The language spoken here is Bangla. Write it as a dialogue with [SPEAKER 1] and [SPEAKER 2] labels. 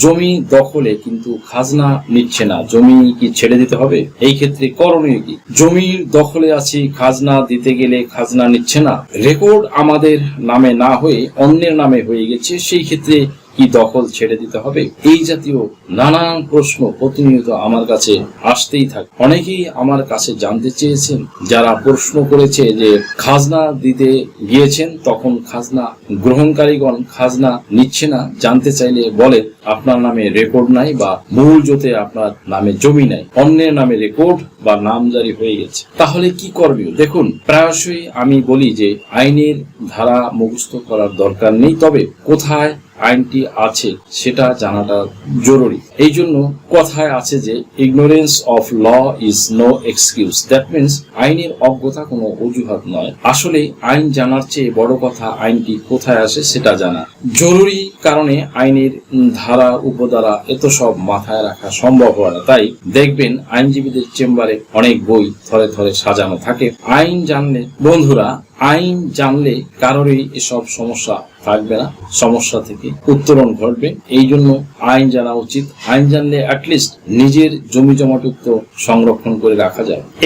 [SPEAKER 1] জমি দখলে কিন্তু খাজনা নিচ্ছে না, জমি কি ছেড়ে দিতে হবে? এই ক্ষেত্রে করণীয় কি? জমির দখলে আছি, খাজনা দিতে গেলে খাজনা নিচ্ছে না, রেকর্ড আমাদের নামে না হয়ে অন্যের নামে হয়ে গেছে, সেই ক্ষেত্রে কি দখল ছেড়ে দিতে হবে? এই জাতীয় নানান প্রশ্ন প্রতিনিয়ত আমার কাছে আসতেই থাকে। অনেকেই আমার কাছে জানতে চেয়েছেন, যারা প্রশ্ন করেছে যে খাজনা দিতে গিয়েছেন তখন খাজনা গ্রহণকারীগণ খাজনা নিচ্ছে না, জানতে চাইলে বলে আপনার নামে রেকর্ড নাই বা মূল জোতে আপনার নামে জমি নাই, অন্যের নামে রেকর্ড বা নামজারি হয়ে গেছে। তাহলে কি করবে? দেখুন, প্রায়শই আমি বলি যে আইনের ধারা মুখস্থ করার দরকার নেই, তবে কোথায় আইনটি আছে সেটা জানাটা জরুরি। এই জন্য কথায় আছে যে ignorance of law is no excuse. That means আইনের অজ্ঞতা কোনো অজুহাত নয়। আসলে আইন জানার চেয়ে বড় কথা আইনটি কোথায় আসে সেটা জানা জরুরি। কারণে আইনের ধারা উপধারা এত সব মাথায় রাখা সম্ভব হয় না। তাই দেখবেন আইনজীবীদের চেম্বারে অনেক বই থরে থরে সাজানো থাকে। আইন জানলে বন্ধুরা, আইন জানলে কারোরই এসব সমস্যা থাকবে না, সমস্যা থেকে উত্তরণ ঘটবে। এই জন্য আইন জানা উচিত। আইন জানলে অ্যাটলিস্ট নিজের জমি জমাটুকু সংরক্ষণ করে রাখা যায়।